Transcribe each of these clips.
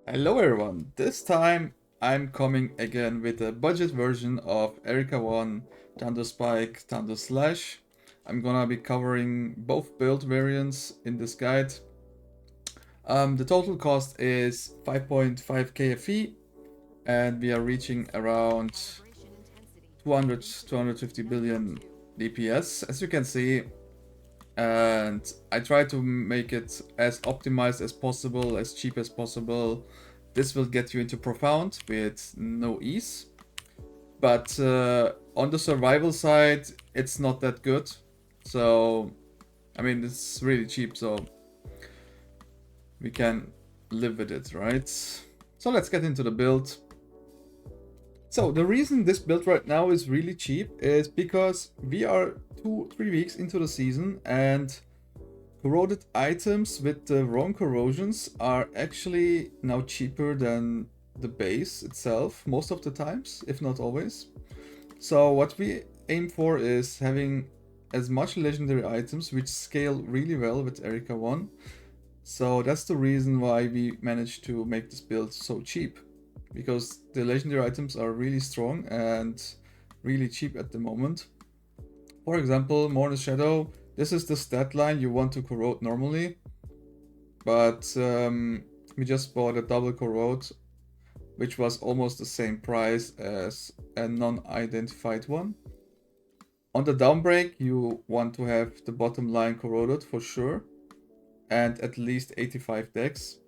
Hello everyone, this time I'm coming again with a budget version of Erika 1, Thunder Spike, Thunder Slash. I'm gonna be covering both build variants in this guide. The total cost is 5.5k FE and we are reaching around 250 billion DPS, as you can see. And I try to make it as optimized as possible, as cheap as possible. This will get you into Profound with no ease. But on the survival side, it's not that good. So, I mean, it's really cheap, so we can live with it, right? So let's get into the build. So the reason this build right now is really cheap is because we are 2-3 weeks into the season and corroded items with the wrong corrosions are actually now cheaper than the base itself most of the times, if not always. So what we aim for is having as much legendary items which scale really well with Erika 1. So that's the reason why we managed to make this build so cheap, because the legendary items are really strong and really cheap at the moment. For example, Mourner's Shadow, this is the stat line you want to corrode normally, but we just bought a double corrode, which was almost the same price as a non-identified one. On the downbreak, you want to have the bottom line corroded for sure, and at least 85 dex.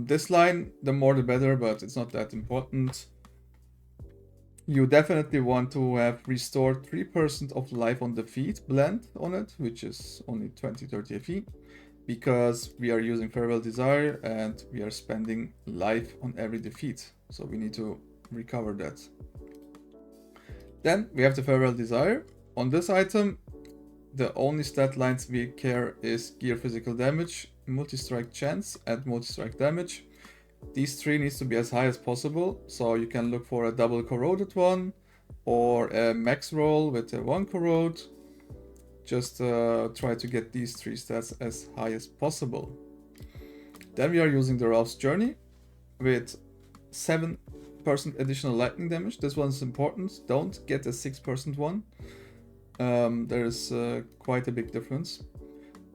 This line, the more the better, but it's not that important. You definitely want to have restored 3% of life on defeat blend on it, which is only 20-30 FE, because we are using Farewell Desire and we are spending life on every defeat, so we need to recover that. Then we have the Farewell Desire. On this item, the only stat lines we care is gear physical damage, multi-strike chance, and multi-strike damage. These three needs to be as high as possible, so you can look for a double corroded one or a max roll with a 1 corrode. Just try to get these three stats as high as possible. Then we are using the Ralph's Journey with 7% additional lightning damage. This one's important. Don't get a 6% one. There's quite a big difference.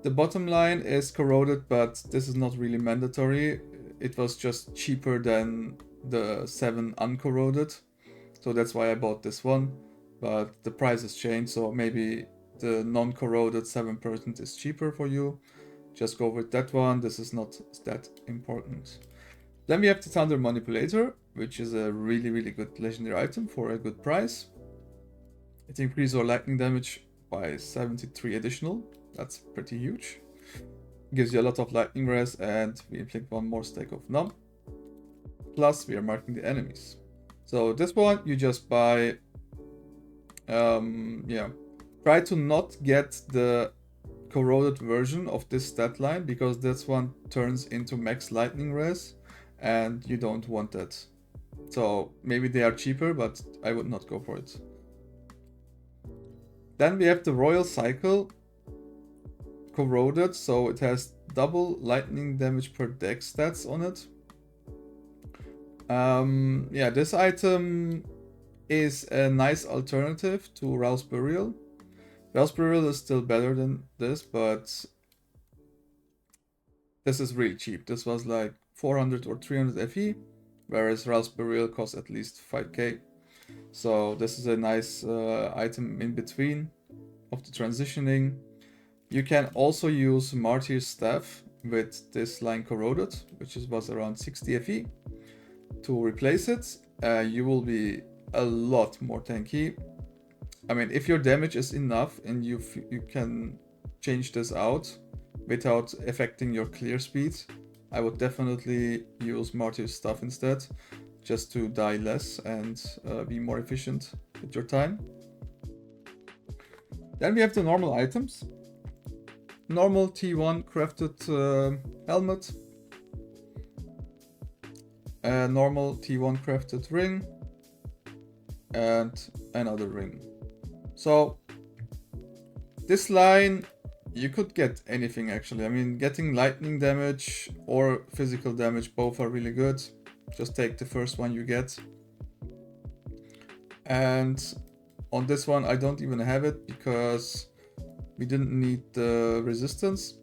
The bottom line is corroded, but this is not really mandatory. It was just cheaper than the 7 uncorroded, so that's why I bought this one. But the price has changed, so maybe the non-corroded 7% is cheaper for you. Just go with that one. This is not that important. Then we have the Thunder Manipulator, which is a really good legendary item for a good price. It increases our lightning damage by 73 additional. That's pretty huge. Gives you a lot of lightning res, and we inflict one more stack of numb. Plus we are marking the enemies. So this one you just buy. Try to not get the corroded version of this stat line, because this one turns into max lightning res and you don't want that. So maybe they are cheaper, but I would not go for it. Then we have the Royal Cycle corroded, so it has double lightning damage per dex stats on it. This item is a nice alternative to Ralph's Burial. Ralph's Burial is still better than this, but this is really cheap. This was like 400 or 300 FE, whereas Ralph's Burial costs at least 5k. So this is a nice item in between of the transitioning. You can also use Martyr's Staff with this line corroded, which was around 60 FE. To replace it, you will be a lot more tanky. I mean, if your damage is enough and you can change this out without affecting your clear speed, I would definitely use Martyr's Staff instead, just to die less and be more efficient with your time. Then we have the normal items. Normal T1 crafted helmet, a normal T1 crafted ring, and another ring. So this line You could get anything actually. I mean, getting lightning damage or physical damage, both are really good. Just take the first one you get. And on this one, I don't even have it because we didn't need the resistance.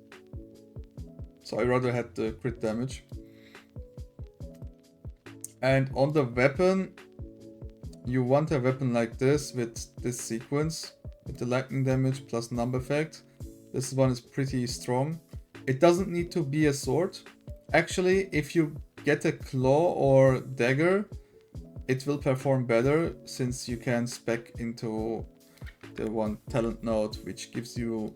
So I rather had the crit damage. And on the weapon, you want a weapon like this with this sequence, with the lightning damage plus numb effect. This one is pretty strong. It doesn't need to be a sword. Actually, if you get a claw or dagger, it will perform better since you can spec into the one talent node, which gives you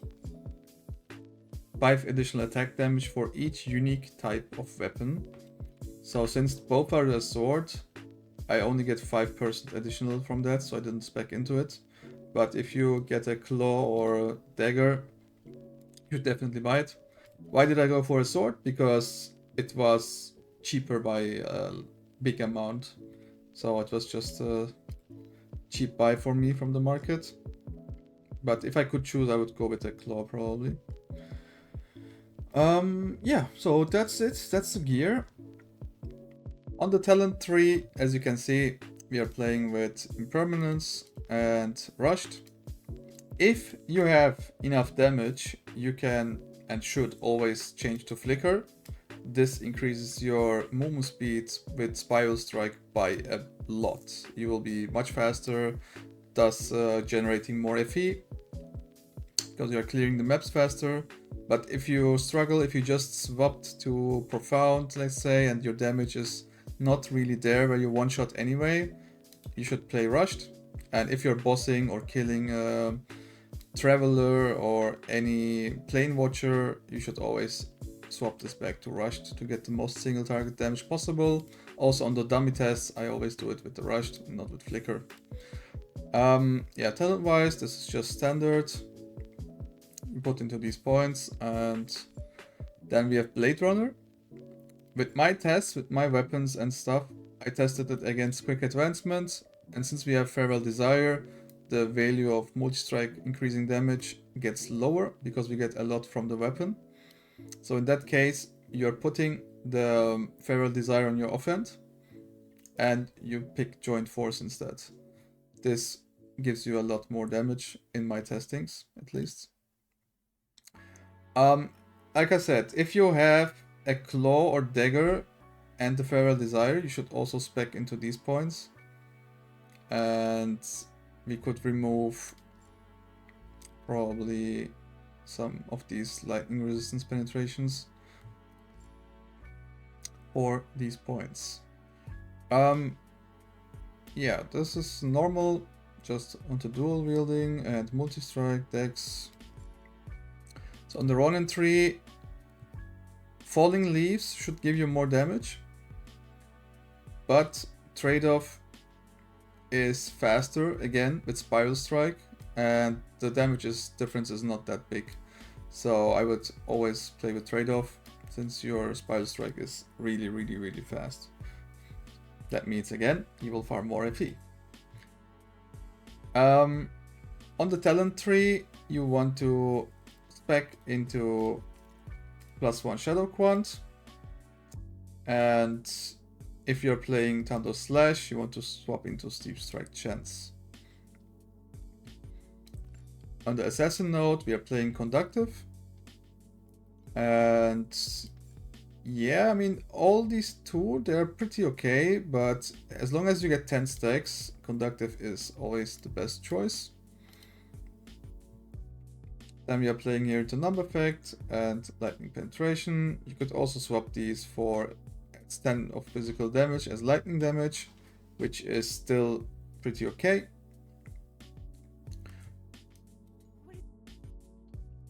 5 additional attack damage for each unique type of weapon. So since both are a sword, I only get 5% additional from that, so I didn't spec into it. But if you get a claw or a dagger, you definitely buy it. Why did I go for a sword? Because it was cheaper by a big amount. So it was just a cheap buy for me from the market. But if I could choose, I would go with a claw probably. Yeah, so that's it. That's the gear. On the talent tree, as you can see, we are playing with Impermanence and Rushed. If you have enough damage, you can and should always change to Flicker. This increases your movement speed with Spiral Strike by a lot. You will be much faster, thus generating more FE, because you are clearing the maps faster. But if you struggle, if you just swapped to Profound, let's say, and your damage is not really there where you one-shot anyway, you should play Rushed. And if you're bossing or killing a Traveler or any Plane Watcher, you should always swap this back to Rushed to get the most single target damage possible. Also on the dummy tests, I always do it with the Rushed, not with Flicker. Yeah, talent wise, this is just standard. You put into these points, and then we have Blade Runner. With my tests, with my weapons and stuff, I tested it against Quick Advancement, and since we have Farewell Desire, the value of multi-strike increasing damage gets lower because we get a lot from the weapon. So in that case, you're putting the Farewell Desire on your offhand, and you pick Joint Force instead. This gives you a lot more damage in my testings, at least. Like I said, if you have a claw or dagger and the Farewell Desire, you should also spec into these points. And we could remove probably some of these lightning resistance penetrations for these points. Yeah, this is normal, just onto dual wielding and multi-strike decks. So on the Ronin tree, Falling Leaves should give you more damage, but trade-off is faster again with Spiral Strike, and the difference is not that big. So I would always play with trade-off since your Spiral Strike is really, really, really fast. That means again, you will farm more FE. On the talent tree, you want to spec into +1 Shadow Quant, and if you're playing Tando Slash, you want to swap into Steep Strike Chance. On the Assassin node, we are playing Conductive, and yeah, I mean, all these two, they're pretty okay, but as long as you get 10 stacks, Conductive is always the best choice. Then we are playing here into Numb Effect and Lightning Penetration. You could also swap these for 10 of physical damage as lightning damage, which is still pretty okay.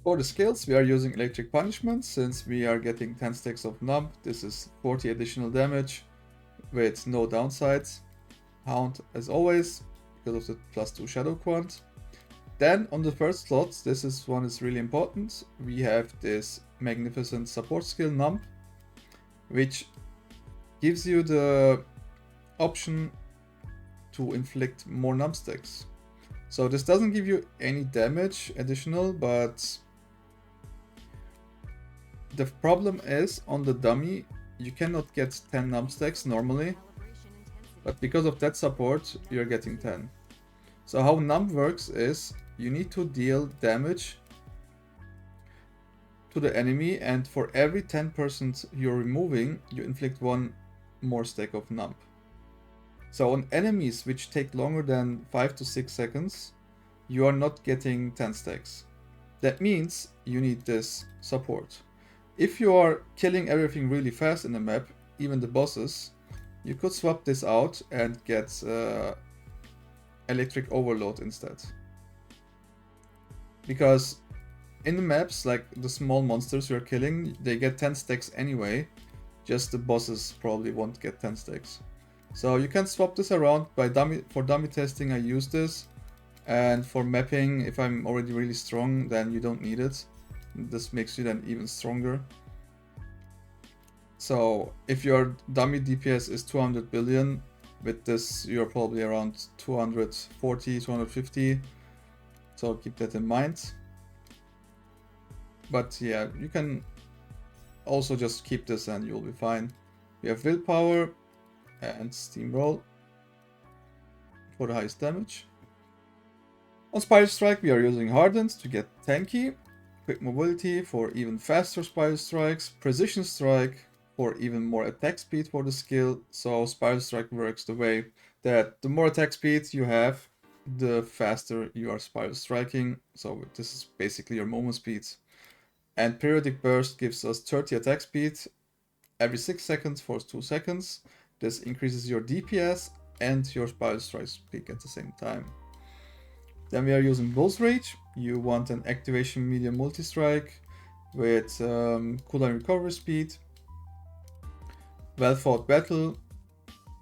For the skills, we are using Electric Punishment since we are getting 10 stacks of Numb. This is 40 additional damage with no downsides. Hound as always because of the +2 Shadow Quant. Then on the first slot, this one is really important. We have this magnificent support skill Numb, which gives you the option to inflict more Numb stacks. So this doesn't give you any damage additional, but The problem is on the dummy, you cannot get 10 num stacks normally, but because of that support, you're getting 10. So how num works is you need to deal damage to the enemy, and for every 10% you're removing, you inflict 1 more stack of num. So on enemies which take longer than 5 to 6 seconds, you are not getting 10 stacks. That means you need this support. If you are killing everything really fast in the map, even the bosses, you could swap this out and get electric overload instead. Because in the maps, like the small monsters you're killing, they get 10 stacks anyway, just the bosses probably won't get 10 stacks. So you can swap this around. For dummy testing I use this, and for mapping, if I'm already really strong, then you don't need it. This makes you then even stronger. So if your dummy DPS is 200 billion, with this you're probably around 240, 250. So keep that in mind. But yeah, you can also just keep this and you'll be fine. We have willpower and steamroll for the highest damage. On Spiral Strike we are using Hardened to get tanky, quick mobility for even faster Spiral Strikes, Precision Strike for even more attack speed for the skill. So Spiral Strike works the way that the more attack speed you have, the faster you are Spiral Striking. So this is basically your moment speed. And Periodic Burst gives us 30 attack speed every 6 seconds for 2 seconds. This increases your DPS and your Spiral Strike speed at the same time. Then we are using Bull's Rage. You want an activation medium multi-strike with cooldown recovery speed. Well fought battle,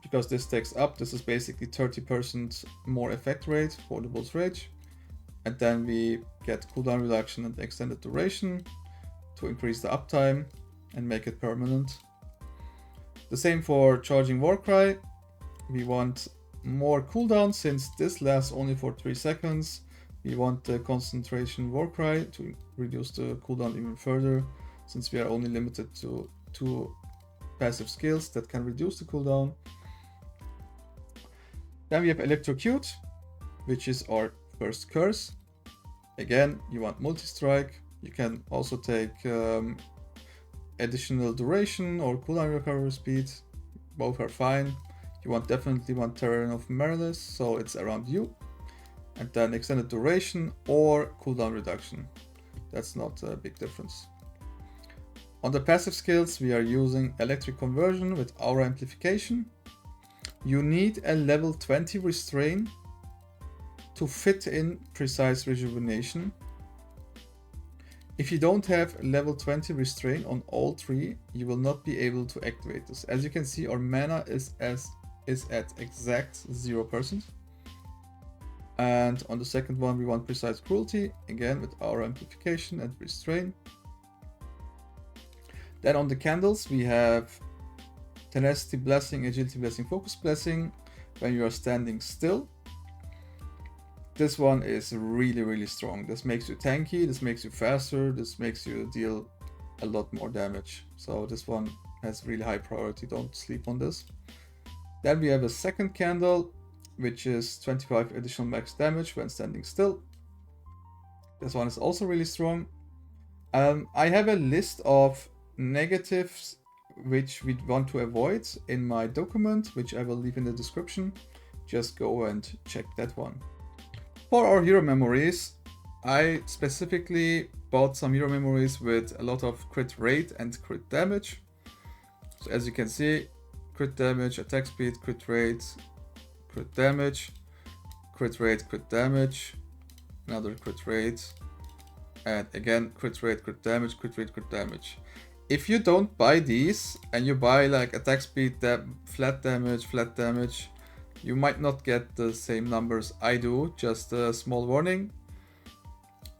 because this takes up, this is basically 30% more effect rate for the Bull's Rage. And then we get cooldown reduction and extended duration to increase the uptime and make it permanent. The same for Charging Warcry. We want more cooldown, since this lasts only for 3 seconds. We want the Concentration Warcry to reduce the cooldown even further, since we are only limited to 2 passive skills that can reduce the cooldown. Then we have Electrocute, which is our first curse. Again, you want multi-strike. You can also take additional duration or cooldown recovery speed. Both are fine. You definitely want Terrain of Marilis, so it's around you. And then extended duration or cooldown reduction. That's not a big difference. On the passive skills, we are using Electric Conversion with Aura Amplification. You need a level 20 Restrain to fit in Precise Rejuvenation. If you don't have level 20 Restrain on all 3, you will not be able to activate this. As you can see, our mana is at exact 0%. And on the second one, we want Precise Cruelty, again with Aura Amplification and Restrain. Then on the candles, we have Tenacity Blessing, Agility Blessing, Focus Blessing when you are standing still. This one is really, really strong. This makes you tanky, this makes you faster, this makes you deal a lot more damage. So this one has really high priority, don't sleep on this. Then we have a second candle, which is 25 additional max damage when standing still. This one is also really strong. I have a list of negatives which we want to avoid in my document, which I will leave in the description. Just go and check that one. For our hero memories, I specifically bought some hero memories with a lot of crit rate and crit damage. So as you can see, crit damage, attack speed, crit rate, crit damage, crit rate, crit damage, another crit rate, and again crit rate, crit damage, crit rate, crit damage. If you don't buy these and you buy like attack speed, flat damage, you might not get the same numbers I do, just a small warning.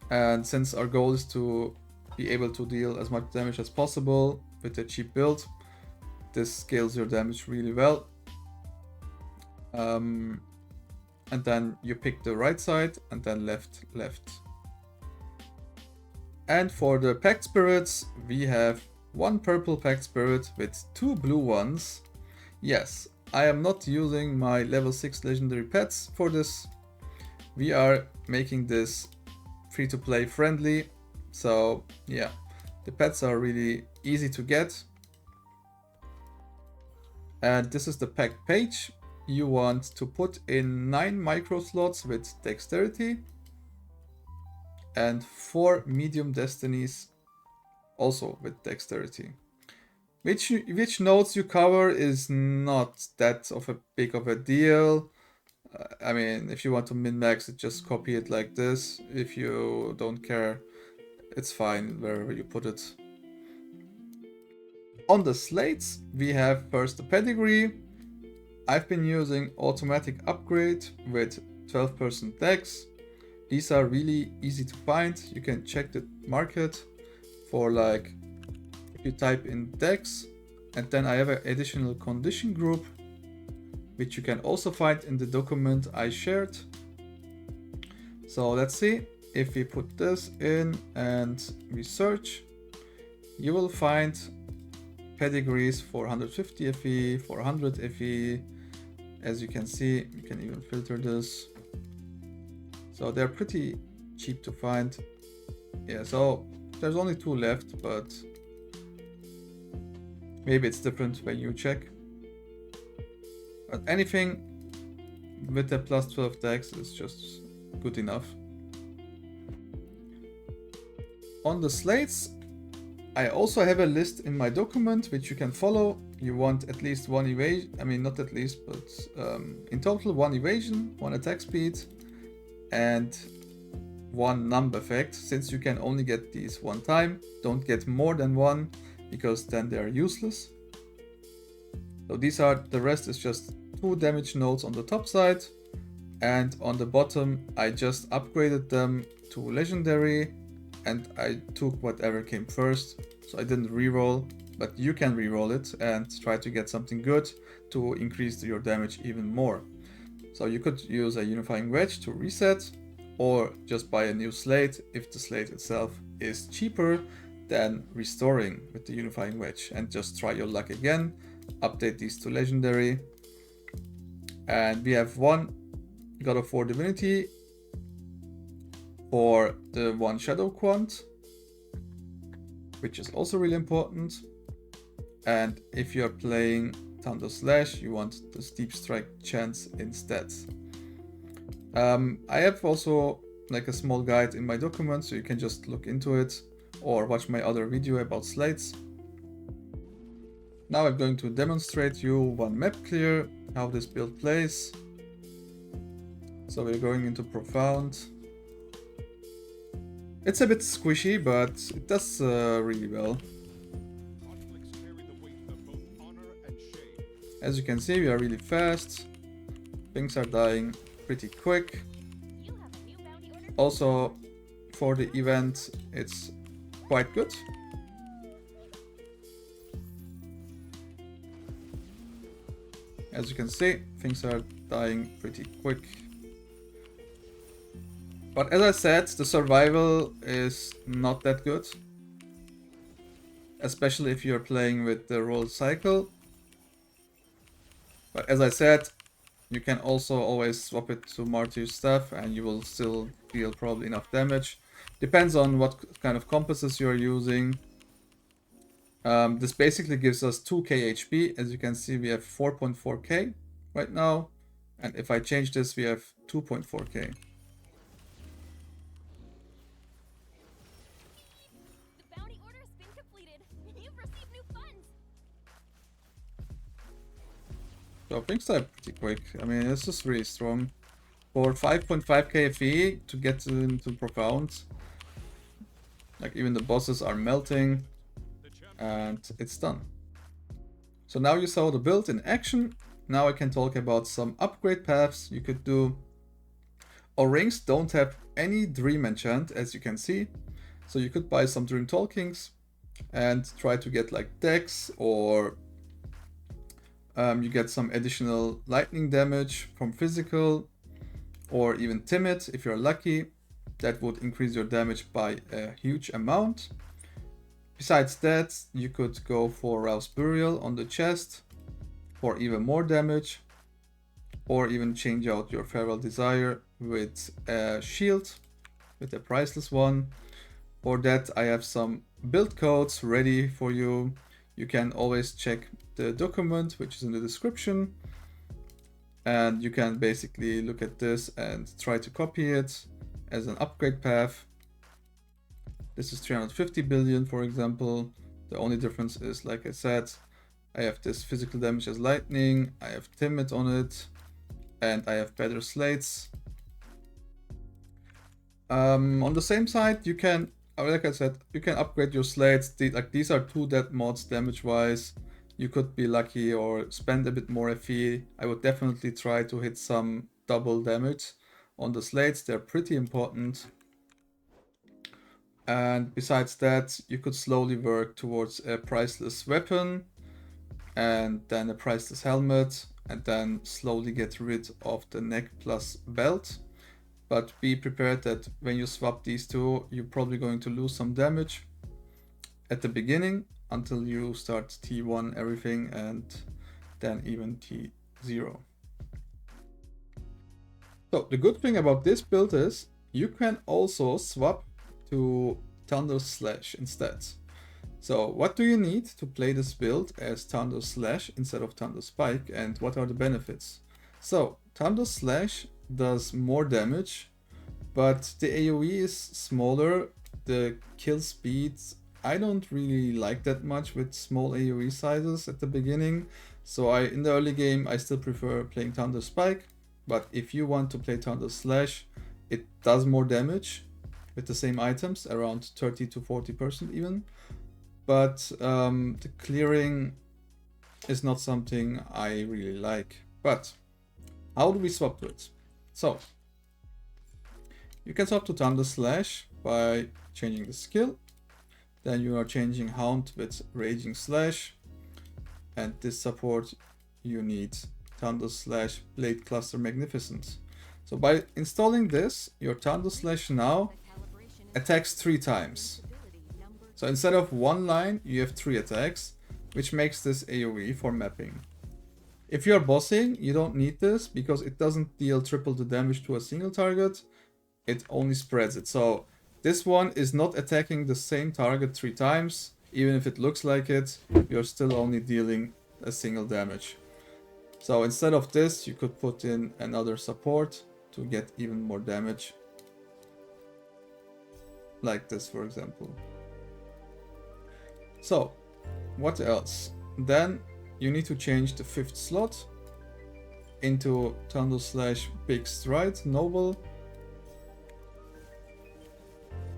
And since our goal is to be able to deal as much damage as possible with a cheap build, this scales your damage really well. And then you pick the right side and then left. And for the Pact Spirits, we have one purple Pact Spirit with 2 blue ones. Yes, I am not using my level 6 legendary pets for this. We are making this free to play friendly. So yeah, the pets are really easy to get. And this is the Pact page. You want to put in 9 micro slots with dexterity and 4 medium destinies also with dexterity. Which nodes you cover is not that of a big of a deal. I mean, if you want to min-max it, just copy it like this. If you don't care, it's fine wherever you put it. On the slates, we have first the Pedigree. I've been using automatic upgrade with 12% dex. These are really easy to find. You can check the market for like, if you type in dex, and then I have an additional condition group, which you can also find in the document I shared. So let's see, if we put this in and we search, you will find pedigrees for 150 FE, 400 FE. As you can see, you can even filter this. So they're pretty cheap to find. Yeah, so there's only 2 left, but maybe it's different when you check. But anything with a plus 12 dex is just good enough. On the slates, I also have a list in my document which you can follow. You want at least 1 evasion, I mean not at least, but in total 1 evasion, 1 attack speed, and 1 numb effect. Since you can only get these 1 time, don't get more than 1, because then they are useless. So these are, the rest is just 2 damage nodes on the top side, and on the bottom I just upgraded them to legendary, and I took whatever came first, so I didn't reroll, but you can reroll it and try to get something good to increase your damage even more. So you could use a unifying wedge to reset, or just buy a new slate if the slate itself is cheaper than restoring with the unifying wedge, and just try your luck again, update these to legendary. And we have 1 God of War Divinity for the 1 Shadow Quant, which is also really important. And if you're playing Thunder Slash, you want the Steep Strike chance instead. I have also like a small guide in my document, so you can just look into it or watch my other video about slates. Now I'm going to demonstrate you 1 map clear, how this build plays. So we're going into Profound. It's a bit squishy, but it does really well. As you can see, we are really fast. Things are dying pretty quick. Also, for the event, it's quite good. As you can see, things are dying pretty quick. But as I said, the survival is not that good. Especially if you're playing with the roll cycle. But as I said, you can also always swap it to Martyr stuff and you will still deal probably enough damage. Depends on what kind of compasses you're using. This basically gives us 2k HP. As you can see, we have 4.4k right now. And if I change this, we have 2.4k. So things are pretty quick. I mean, it's just really strong. For 5.5k FE to get into Profound, like even the bosses are melting, and it's done. So now you saw the build in action. Now I can talk about some upgrade paths you could do. Our rings don't have any Dream enchant, as you can see. So you could buy some Dream Talkings and try to get like Dex, or you get some additional lightning damage from physical, or even timid if you're lucky. That would increase your damage by a huge amount. Besides that, you could go for Ralph's Burial on the chest for even more damage, or even change out your Farewell Desire with a shield, with a priceless one. For that, I have some build codes ready for you. You can always check the document, which is in the description, and you can basically look at this and try to copy it as an upgrade path. This is 350 billion, for example. The only difference is, like I said, I have this physical damage as lightning, I have timid on it, and I have better slates. On the same side, you can, like I said, you can upgrade your slates. These are 2 dead mods damage-wise. You could be lucky or spend a bit more FE. I would definitely try to hit some double damage on the slates. They're pretty important. And besides that, you could slowly work towards a priceless weapon, and then a priceless helmet, and then slowly get rid of the neck plus belt. But be prepared that when you swap these 2, you're probably going to lose some damage at the beginning until you start T1 everything, and then even T0. So the good thing about this build is you can also swap to Thunder Slash instead. So what do you need to play this build as Thunder Slash instead of Thunder Spike, and what are the benefits? So Thunder Slash does more damage, but the AoE is smaller. The kill speed I don't really like that much with small AoE sizes at the beginning. So in the early game I still prefer playing Thunder Spike, but if you want to play Thunder Slash, it does more damage with the same items, around 30 to 40% even. But the clearing is not something I really like. But how do we swap to it? So you can swap to Thunder Slash by changing the skill. Then you are changing Hound with Raging Slash. And this support you need Thunder Slash Blade Cluster Magnificent. So by installing this, your Thunder Slash now attacks 3 times. So instead of 1 line, you have 3 attacks, which makes this AoE for mapping. If you're bossing, you don't need this because it doesn't deal triple the damage to a single target, it only spreads it. So this one is not attacking the same target 3 times, even if it looks like it, you're still only dealing a single damage. So instead of this, you could put in another support to get even more damage. Like this, for example. So, what else? Then you need to change the 5th slot into Thunder Slash Big Stride Noble,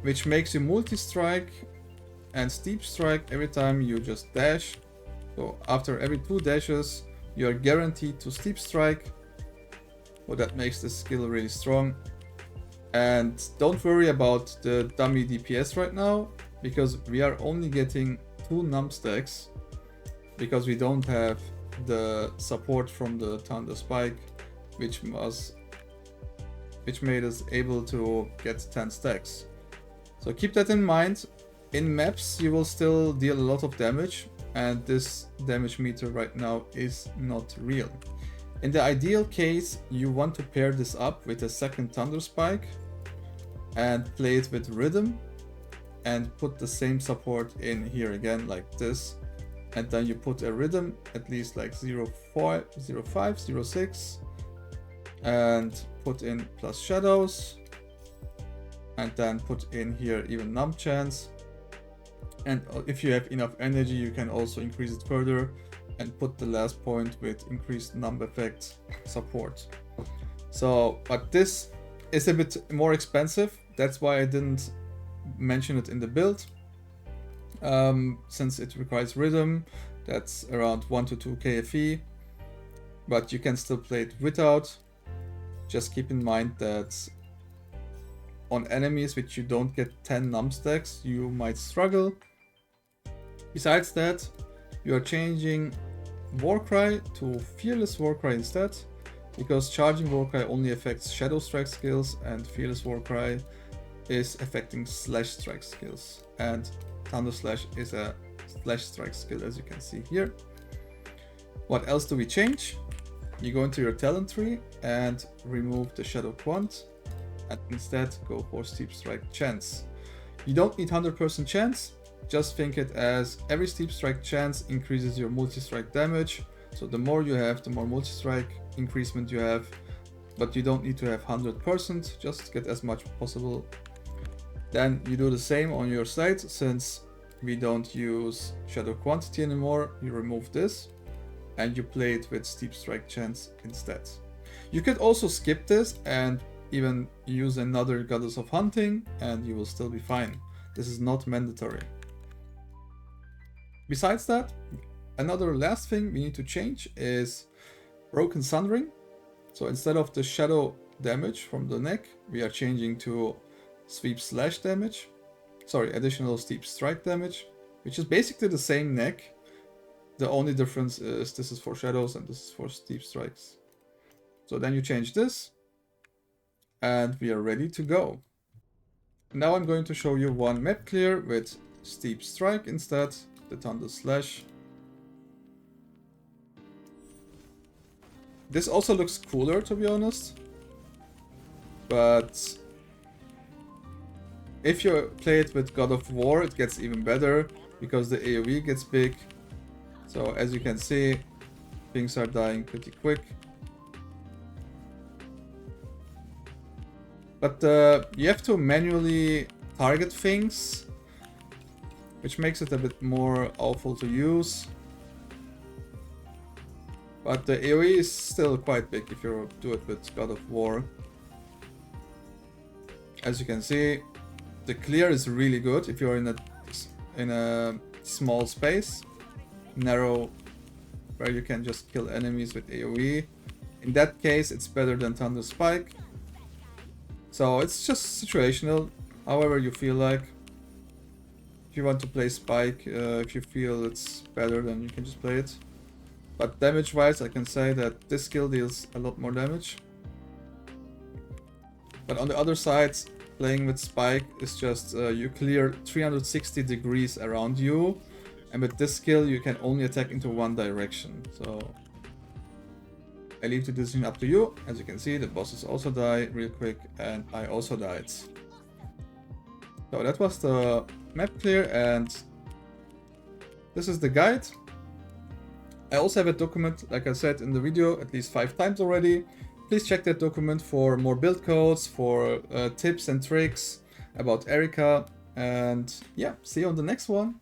which makes you multi-strike and steep strike every time you just dash. So after every 2 dashes, you are guaranteed to steep strike. So that makes this skill really strong. And don't worry about the dummy DPS right now, because we are only getting 2 num stacks, because we don't have the support from the Thunder Spike, which made us able to get 10 stacks. So keep that in mind. In maps you will still deal a lot of damage, and this damage meter right now is not real. In the ideal case, you want to pair this up with a second Thunder Spike and play it with Rhythm, and put the same support in here again like this, and then you put a Rhythm at least like 0.5, 0.6, and put in plus Shadows, and then put in here even Numb Chance. And if you have enough energy, you can also increase it further and put the last point with increased Numb Effect support. So, but this is a bit more expensive, that's why I didn't mention it in the build. Since it requires Rhythm, that's around 1 to 2 KFE, but you can still play it without. Just keep in mind that on enemies which you don't get 10 num stacks, you might struggle. Besides that, you are changing Warcry to Fearless Warcry instead, because Charging Warcry only affects Shadow Strike skills, and Fearless Warcry is affecting slash strike skills, and Thunder Slash is a slash strike skill, as you can see here. What else do we change? You go into your talent tree and remove the Shadow Quant, and instead go for Steep Strike Chance. You don't need 100% chance, just think it as every Steep Strike Chance increases your multi-strike damage, so the more you have, the more multi-strike increasement you have, but you don't need to have 100%, just get as much possible. Then you do the same on your side, since we don't use Shadow Quantity anymore, you remove this, and you play it with Steep Strike Chance instead. You could also skip this and even use another Goddess of Hunting, and you will still be fine. This is not mandatory. Besides that, another last thing we need to change is Broken Sundering. So instead of the shadow damage from the neck, we are changing to sweep slash damage. Sorry, additional steep strike damage, which is basically the same neck. The only difference is this is for shadows and this is for steep strikes. So then you change this, and we are ready to go. Now I'm going to show you one map clear with steep strike instead, the Thunder Slash. This also looks cooler, to be honest, but if you play it with God of War, it gets even better because the AoE gets big. So as you can see, things are dying pretty quick. But you have to manually target things, which makes it a bit more awful to use. But the AoE is still quite big if you do it with God of War. As you can see, the clear is really good if you're in a small space, narrow, where you can just kill enemies with AoE. In that case, it's better than Thunder Spike. So it's just situational, however you feel like. If you want to play Spike, if you feel it's better, then you can just play it. But damage wise, I can say that this skill deals a lot more damage. But on the other side, playing with Spike is just you clear 360 degrees around you, and with this skill you can only attack into one direction. So I leave the decision up to you. As you can see, the bosses also die real quick, and I also died. So that was the map clear, and this is the guide. I also have a document, like I said in the video, at least 5 times already. Please check that document for more build codes, for tips and tricks about Erika. And yeah, see you on the next one.